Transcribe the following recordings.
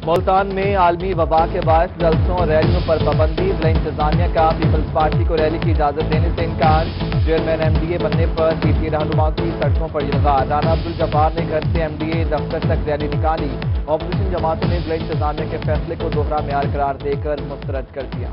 ملتان میں عالمی وبا کے باعث جلسوں اور ریلیوں پر پابندی، ضلع انتظامیہ کا پیپلز پارٹی کو ریلی کی اجازت دینے سے انکار، چیئرمین ایم ڈی اے بننے پر پی ٹی اے رہنما کی سڑکوں پر الغار، رانا عبدالجبار نے گھر سے ایم ڈی اے دفتر تک ریلی نکالی، اپوزیشن جماعتوں نے ضلع انتظامیہ کے فیصلے کو دوہرا معیار قرار دے کر مسترد کر دیا۔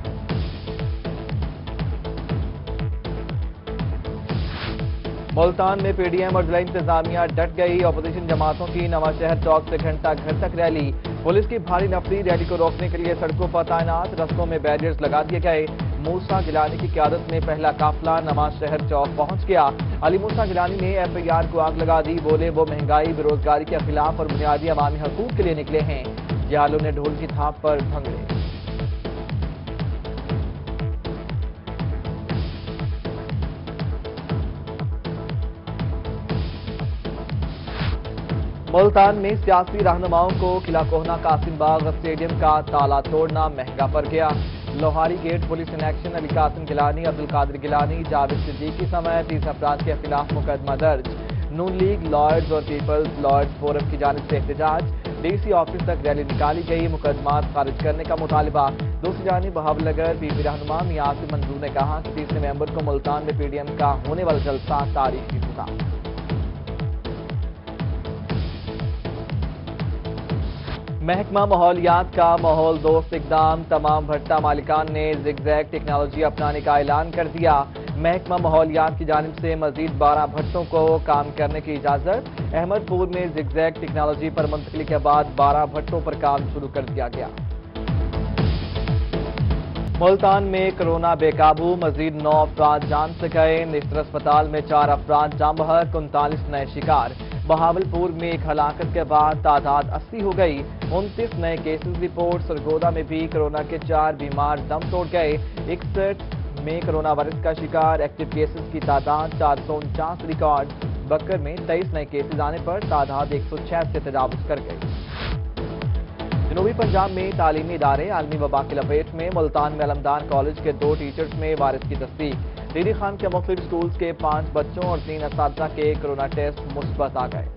ملتان میں پی ڈی ایم اور ضلع انتظامیہ ڈٹ گئی، اپوزیشن جماعتوں کی نواز شہر چوک سے گھنٹہ گھر تک ریلی، پولیس کی بھاری نفری، ریلی کو روکنے کے لیے سڑکوں پر تعینات، رستوں میں بیریئرز لگا دیے گئے، موسیٰ گیلانی کی قیادت میں پہلا قافلہ نواز شہر چوک پہنچ گیا، علی موسیٰ گیلانی نے ایف آئی آر کو آگ لگا دی، بولے وہ مہنگائی بے روزگاری کے خلاف اور بنیادی عوامی حقوق کے لیے نکلے ہیں، جہالوں نے ڈھول کی تھاپ پر بھنگڑے۔ ملتان میں سیاسی رہنماؤں کو قلعہ کوہنا قاسم باغ اسٹیڈیم کا تالا توڑنا مہنگا پڑ گیا، Lohari get police in action, علی قاسم گیلانی، عبدالقادر گیلانی، جاوید صدیقی سمیت 30 افراد کے خلاف مقدمہ درج، نون لیگ لارڈز اور پیپلز لارڈز فورم کی جانب سے احتجاج، ڈی سی آفس تک ریلی نکالی گئی، مقدمات خارج کرنے کا مطالبہ، دوسری جانب بہاول نگر پی پی رہنما میاں عاصم منظور نے کہا کہ 30 نومبر کو ملتان میں پی ڈی ایم کا ہونے والا جلسہ تاریخی ہوگا۔ محکمہ ماحولیات کا ماحول دوست اقدام، تمام بھٹہ مالکان نے زگ زیگ ٹیکنالوجی اپنانے کا اعلان کر دیا، محکمہ ماحولیات کی جانب سے مزید 12 بھٹوں کو کام کرنے کی اجازت، احمد پور میں زگ زیگ ٹیکنالوجی پر منتقلی کے بعد 12 بھٹوں پر کام شروع کر دیا گیا۔ ملتان میں کرونا بے قابو، مزید 9 افراد جان سے گئے، نشتر اسپتال میں 4 افراد جاں بحق، 39 نئے شکار، بہاول پور میں ایک ہلاکت کے بعد تعداد 80 ہو گئی، 29 نئے کیسز رپورٹ، سرگودا میں بھی کرونا کے 4 بیمار دم توڑ گئے، 61 میں کرونا وائرس کا شکار، ایکٹیو کیسز کی تعداد 449 ریکارڈ، بکر میں 23 نئے کیسز آنے پر تعداد 106 سے تجاوز کر گئی۔ جنوبی پنجاب میں تعلیمی ادارے عالمی وبا کی لپیٹ میں، ملتان میں علمدان کالج کے 2 ٹیچرز میں وائرس کی تصدیق، ڈیری خان کے مختلف سکولز کے 5 بچوں اور 3 اساتذہ کے کرونا ٹیسٹ مثبت آ گئے۔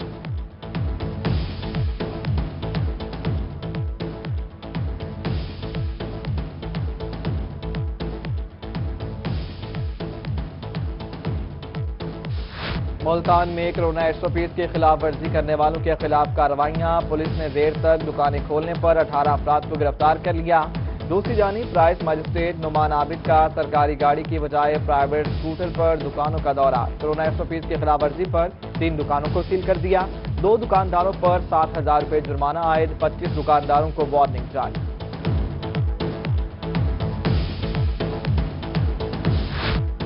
ملتان میں کرونا SOPs کی خلاف ورزی کرنے والوں کے خلاف کارروائیاں، پولیس نے دیر تک دکانیں کھولنے پر 18 افراد کو گرفتار کر لیا، دوسری جانب پرائس مجسٹریٹ نعمان عابد کا سرکاری گاڑی کی بجائے پرائیویٹ اسکوٹر پر دکانوں کا دورہ، کرونا SOPs کی خلاف ورزی پر 3 دکانوں کو سیل کر دیا، 2 دکانداروں پر 7,000 روپے جرمانہ عائد، 25 دکانداروں کو وارننگ جاری۔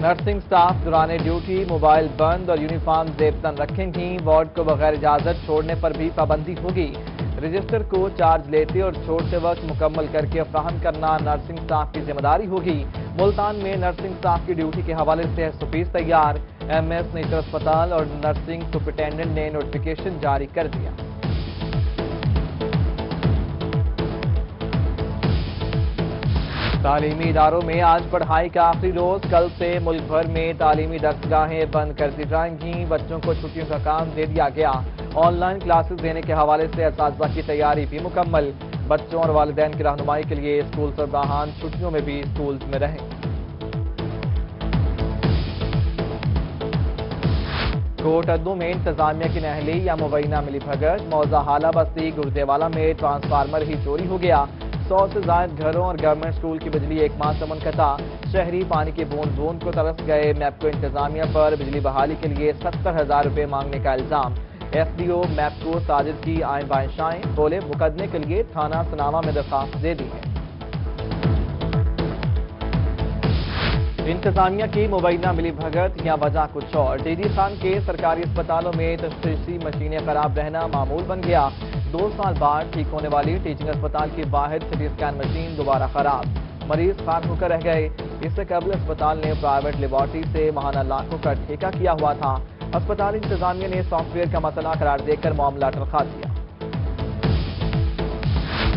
نرسنگ سٹاف دوران ڈیوٹی موبائل بند اور یونیفارم زیب تن رکھیں گی، وارڈ کو بغیر اجازت چھوڑنے پر بھی پابندی ہوگی، رجسٹر کو چارج لیتے اور چھوڑتے وقت مکمل کر کے فراہم کرنا نرسنگ سٹاف کی ذمہ داری ہوگی، ملتان میں نرسنگ سٹاف کی ڈیوٹی کے حوالے سے SOPs تیار، MS نیچر اسپتال اور نرسنگ سپرنٹینڈنٹ نے نوٹیفیکیشن جاری کر دیا۔ تعلیمی اداروں میں آج پڑھائی کا آخری روز، کل سے ملک بھر میں تعلیمی درسگاہیں بند کر دی جائیں گی، بچوں کو چھٹیوں کا کام دے دیا گیا، آن لائن کلاسز دینے کے حوالے سے اساتذہ کی تیاری بھی مکمل، بچوں اور والدین کی رہنمائی کے لیے اسکول سربراہان چھٹیوں میں بھی اسکولز میں رہیں۔ کوٹ ادو میں انتظامیہ کی نااہلی یا مبینہ ملی بھگت، موضع حالہ بستی گردے والا میں ٹرانسفارمر ہی چوری ہو گیا، 100 سے زائد گھروں اور گورنمنٹ اسکول کی بجلی ایک ماہ سے منقطع، شہری پانی کی بوند بوند کو ترس گئے، میپکو انتظامیہ پر بجلی بحالی کے لیے 70,000 روپے مانگنے کا الزام، FDO میپکو ساجد کی آئیں بائیں شائیں، بولے مقدمے کے لیے تھانہ سناوا میں درخواست دے دی ہے۔ انتظامیہ کی مبینہ ملی بھگت یا وجہ کچھ اور، ڈیری خان کے سرکاری اسپتالوں میں تشخیصی مشینیں خراب رہنا معمول بن گیا، 2 سال بعد ٹھیک ہونے والی ٹیچنگ اسپتال کی واحد CT اسکین مشین دوبارہ خراب، مریض خار ہو کر رہ گئے، اس سے قبل اسپتال نے پرائیویٹ لیبارٹری سے ماہانہ لاکھوں کا ٹھیکہ کیا ہوا تھا، اسپتال انتظامیہ نے سافٹ ویئر کا مسئلہ قرار دے کر معاملہ تلخا دیا۔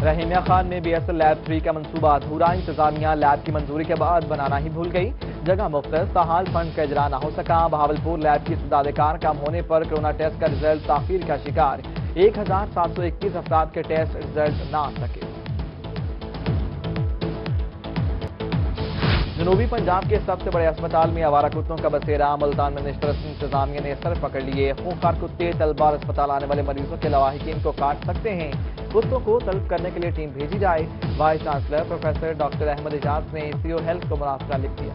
رحیمیہ خان میں BSL لیب 3 کا منصوبہ ادھورا، انتظامیہ لیب کی منظوری کے بعد بنانا ہی بھول گئی، جگہ مختص تاحال فنڈ کا اجرا نہ ہو سکا، بہاول پور لیب کی استداد کار کم ہونے پر کرونا ٹیسٹ کا رزلٹ تاخیر کا شکار، 1721 افراد کے ٹیسٹ رزلٹ نہ آ سکے۔ جنوبی پنجاب کے سب سے بڑے اسپتال میں آوارہ کتوں کا بسیرا، ملتان میں نشترس انتظامیہ نے سر پکڑ لیے۔ خونخوار کتے طلبہ اور اسپتال آنے والے مریضوں کے لواحقین کو کاٹ سکتے ہیں، کتوں کو طلب کرنے کے لیے ٹیم بھیجی جائے۔ Vice chancellor professor doctor Ahmad Ijaz نے سی او ہیلتھ کو مرافقہ لکھ دیا۔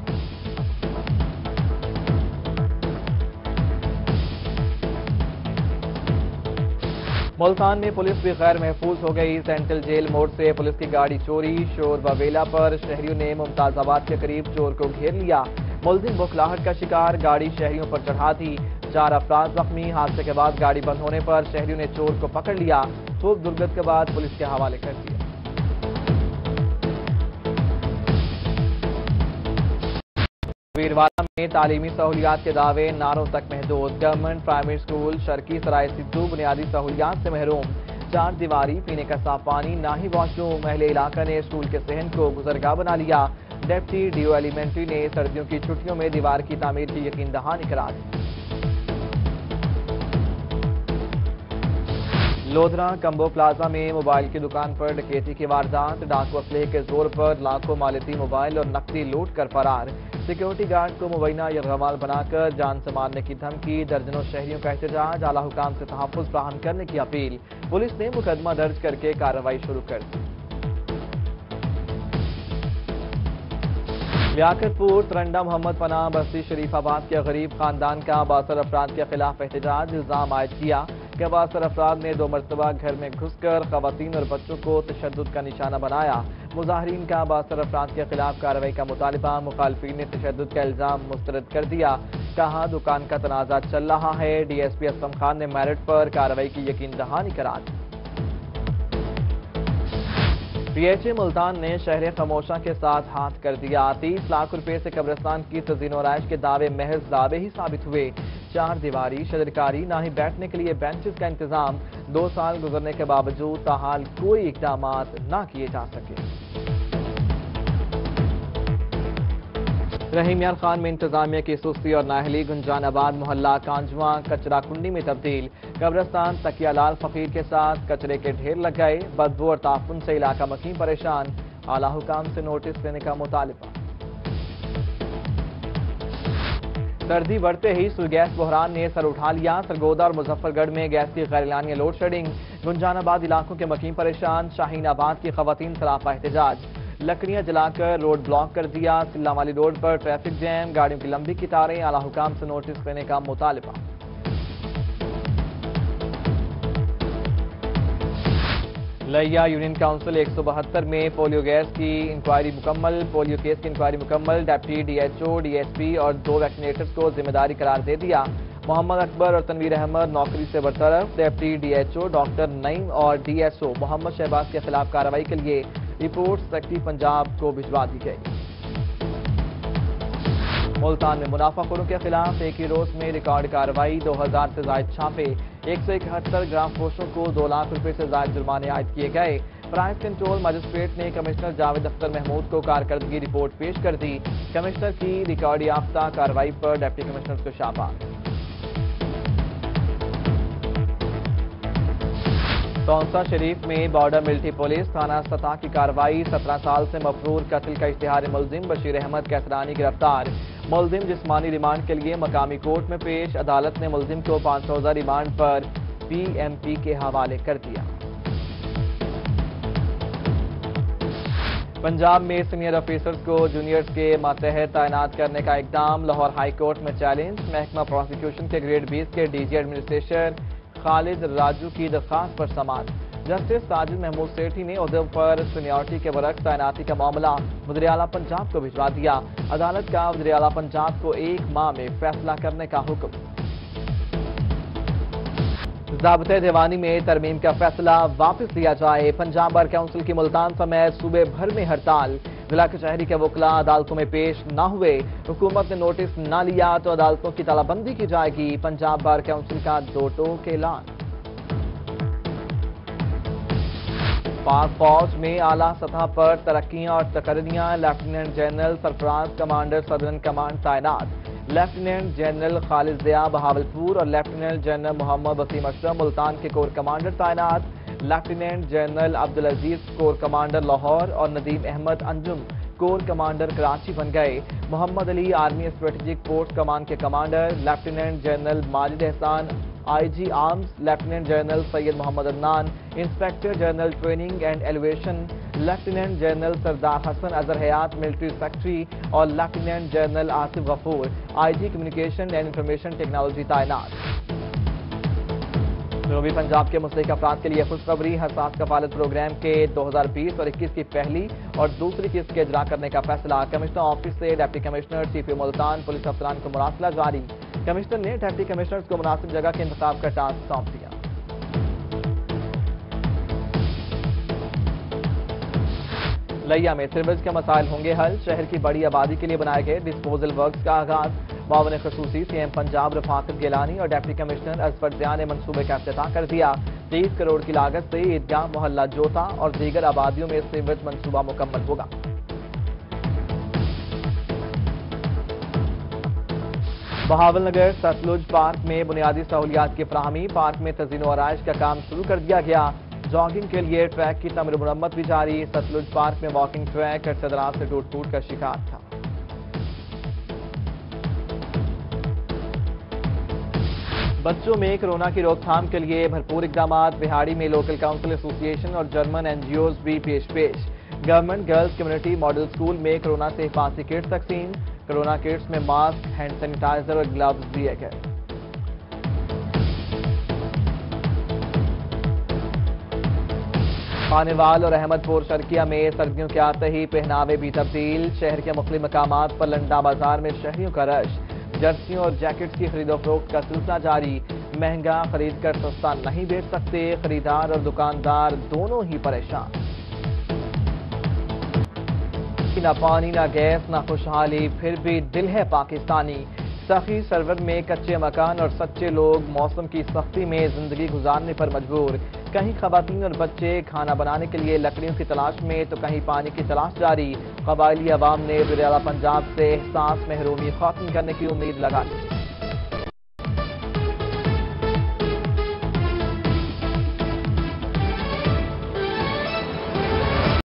ملتان میں پولیس بھی غیر محفوظ ہو گئی۔ سینٹرل جیل موڑ سے پولیس کی گاڑی چوری، شور و ویلا پر شہریوں نے ممتاز آباد کے قریب چور کو گھیر لیا۔ ملزم بخلاہٹ کا شکار، گاڑی شہریوں پر چڑھا دی، 4 افراد زخمی۔ حادثے کے بعد گاڑی بند ہونے پر شہریوں نے چور کو پکڑ لیا، خوب درگت کے بعد پولیس کے حوالے کر دیا۔ ویرواڑہ میں تعلیمی سہولیات کے دعوے نعروں تک محدود۔ گورنمنٹ پرائمری اسکول شرکی سرائے سدھو بنیادی سہولیات سے محروم، 4 دیواری، پینے کا صاف پانی، نہ ہی واش روم۔ اہل علاقہ نے اسکول کے صحن کو گزرگاہ بنا لیا۔ ڈپٹی ڈی او ایلیمنٹری نے سردیوں کی چھٹیوں میں دیوار کی تعمیر کی یقین دہانی کرا دی۔ لودھرا کمبو پلازا میں موبائل کی دکان پر ڈکیتی کی واردات، ڈاکو اسلحے کے زور پر لاکھوں مالیتی موبائل اور نقدی لوٹ کر فرار۔ سیکیورٹی گارڈ کو مبینہ یرغمال بنا کر جان سے مارنے کی دھمکی، درجنوں شہریوں کا احتجاج، اعلی حکام سے تحفظ فراہم کرنے کی اپیل۔ پولیس نے مقدمہ درج کر کے کارروائی شروع کر دی۔ لیاقت پور ترنڈا محمد پناہ بستی شریف آباد کے غریب خاندان کا 72 افراد کے خلاف احتجاج، الزام عائد کیا کہ 72 افراد نے 2 مرتبہ گھر میں گھس کر خواتین اور بچوں کو تشدد کا نشانہ بنایا۔ مظاہرین کا 72 افراد کے خلاف کارروائی کا مطالبہ، مخالفین نے تشدد کا الزام مسترد کر دیا، کہا دکان کا تنازع چل رہا ہے۔ ڈی ایس پی اسلم خان نے میرٹ پر کارروائی کی یقین دہانی کرا دی۔ پی ایچ اے ملتان نے شہر خاموشاں کے ساتھ ہاتھ کر دیا۔ 30 لاکھ روپے سے قبرستان کی تزئین و آرائش کے دعوے محض دعوے ہی ثابت ہوئے۔ 4 دیواری، شجرکاری، نہ ہی بیٹھنے کے لیے بینچز کا انتظام۔ 2 سال گزرنے کے باوجود تاحال کوئی اقدامات نہ کیے جا سکے۔ رحیم یار خان میں انتظامیہ کی سستی اور نااہلی، گنجان آباد محلہ کانجواں کچرا کنڈی میں تبدیل۔ قبرستان تکیہ لال فقیر کے ساتھ کچرے کے ڈھیر لگ گئے، بدبو اور تعفن سے علاقہ مکین پریشان، اعلی حکام سے نوٹس لینے کا مطالبہ۔ سردی بڑھتے ہی سوئی گیس بحران نے سر اٹھا لیا، سرگودا اور مظفر گڑھ میں گیس کی غیر اعلانیہ لوڈ شیڈنگ، گنجان آباد علاقوں کے مکین پریشان، شاہین آباد کی خواتین سراپا احتجاج، لکڑیاں جلا کر روڈ بلاک کر دیا، سلہ والی روڈ پر ٹریفک جیم، گاڑیوں کی لمبی قطاریں، اعلی حکام سے نوٹس لینے کا مطالبہ۔ لیا یونین کونسل 172 میں پولیو گیس کی انکوائری مکمل، پولیو کیس کی انکوائری مکمل، deputy D H O D S P اور 2 ویکسینیٹرز کو ذمہ داری قرار دے دیا۔ محمد اکبر اور تنویر احمد نوکری سے برطرف، deputy D H O doctor Naeem اور D S O Muhammad Shahbaz کے خلاف کارروائی کے لیے رپورٹ سیکٹری پنجاب کو بھجوا دی گئی۔ ملتان میں منافع خوروں کے خلاف ایک ہی روز میں ریکارڈ کارروائی، 2000 سے زائد چھاپے، 171 گرام فروشوں کو 2 لاکھ روپے سے زائد جرمانے عائد کیے گئے۔ پرائز کنٹرول مجسٹریٹ نے کمشنر جاوید اختر محمود کو کارکردگی رپورٹ پیش کر دی، کمشنر کی ریکارڈ یافتہ کارروائی پر ڈپٹی کمشنر کو شاباش۔ تونسا شریف میں بارڈر ملٹری پولیس تھانہ سطح کی کارروائی، 17 سال سے مفرور قتل کا اشتہار ملزم بشیر احمد کیسرانی گرفتار، ملزم جسمانی ریمانڈ کے لیے مقامی کورٹ میں پیش، عدالت نے ملزم کو 5 روزہ ریمانڈ پر پی ایم پی کے حوالے کر دیا۔ پنجاب میں سینئر آفیسرز کو جونیئرز کے ماتحت تعینات کرنے کا اقدام، لاہور ہائی کورٹ میں چیلنج، محکمہ پروسیکیوشن کے گریڈ 20 کے ڈی جی ایڈمنسٹریشن خالد راجو کی درخواست پر سماعت، جسٹس ساجد محمود سیٹھی نے عہدے پر سینیورٹی کے برعکس تعیناتی کا معاملہ وزیر اعلیٰ پنجاب کو بھجوا دیا، عدالت کا وزیر اعلیٰ پنجاب کو 1 ماہ میں فیصلہ کرنے کا حکم۔ ضابطۂ دیوانی میں ترمیم کا فیصلہ واپس لیا جائے، پنجاب بار کونسل کی ملتان سمیت صوبے بھر میں ہڑتال، ضلع کچہری کے وکلاء عدالتوں میں پیش نہ ہوئے، حکومت نے نوٹس نہ لیا تو عدالتوں کی تالہ بندی کی جائے گی، پنجاب بار کونسل کا 2 ٹوک اعلان۔ پاک فوج میں اعلیٰ سطح پر ترقیاں اور تقرریاں، lieutenant general Sarfaraz commander southern command تعینات، لیفٹیننٹ جنرل خالد ضیاء بہاولپور اور لیفٹیننٹ جنرل محمد وسیم اشرف ملتان کے کور کمانڈر تعینات، lieutenant general Abdul Aziz corps commander Lahore اور ندیم احمد انجم کور کمانڈر کراچی بن گئے۔ Muhammad Ali army strategic force کمان کے commander, lieutenant general Majid Ehsan I G arms, lieutenant general Syed Muhammad Adnan inspector general training and evaluation, lieutenant general سردار حسن اظہر حیات ملٹری سیکرٹری اور لیفٹیننٹ جنرل آصف غفور آئی جی کمیونیکیشن اینڈ انفارمیشن ٹیکنالوجی تعینات۔ جنوبی پنجاب کے مستحق افراد کے لیے خوشخبری، حساس کفالت پروگرام کے 2020 اور 21 کی پہلی اور دوسری قسط کے اجرا کرنے کا فیصلہ۔ کمشنر آفس سے ڈپٹی کمشنر سی پی ملتان پولیس افسران کو مراسلہ جاری، کمشنر نے ڈپٹی کمشنرز کو مناسب جگہ کے انتخاب کا ٹاسک سونپ دیا۔ لیا میں سیوریج کے مسائل ہوں گے حل، شہر کی بڑی آبادی کے لیے بنائے گئے ڈسپوزل ورکس کا آغاز، معاون خصوصی سی ایم پنجاب رفاقت گیلانی اور ڈپٹی کمشنر اظفر ضیاء نے منصوبے کا افتتاح کر دیا۔ 30 کروڑ کی لاگت سے عیدگاہ محلہ جوتا اور دیگر آبادیوں میں سیوریج منصوبہ مکمل ہوگا۔ بہاول نگر ستلج پارک میں بنیادی سہولیات کی فراہمی، پارک میں تزئین و آرائش کا کام شروع کر دیا گیا، جاگنگ کے لیے ٹریک کی تعمیر و مرمت بھی جاری۔ ستلج پارک میں واکنگ ٹریک عرصہ دراز سے ٹوٹ پھوٹ کا شکار تھا۔ بچوں میں کورونا کی روک تھام کے لیے بھرپور اقدامات، بہاڑی میں لوکل کاؤنسل ایسوسی ایشن اور جرمن این جی اوز بھی پیش۔ Government girls community model school میں کورونا سے حفاظتی کٹس تقسیم، کورونا کٹس میں ماسک، ہینڈ سینیٹائزر اور گلوز دیے گئے۔ خانیوال اور احمد پور شرقیہ میں سردیوں کے آتے ہی پہناوے بھی تبدیل، شہر کے مختلف مقامات پر لنڈا بازار میں شہریوں کا رش، جرسیوں اور جیکٹس کی خرید و فروخت کا سلسلہ جاری، مہنگا خرید کر سستا نہیں بیچ سکتے، خریدار اور دکاندار دونوں ہی پریشان۔ نہ پانی نہ گیس نہ خوشحالی، پھر بھی دل ہے پاکستانی، سخی سرور میں کچے مکان اور سچے لوگ موسم کی سختی میں زندگی گزارنے پر مجبور، کہیں خواتین اور بچے کھانا بنانے کے لیے لکڑیوں کی تلاش میں تو کہیں پانی کی تلاش جاری، قبائلی عوام نے وزیر اعلیٰ پنجاب سے احساس محرومی ختم کرنے کی امید لگا لی۔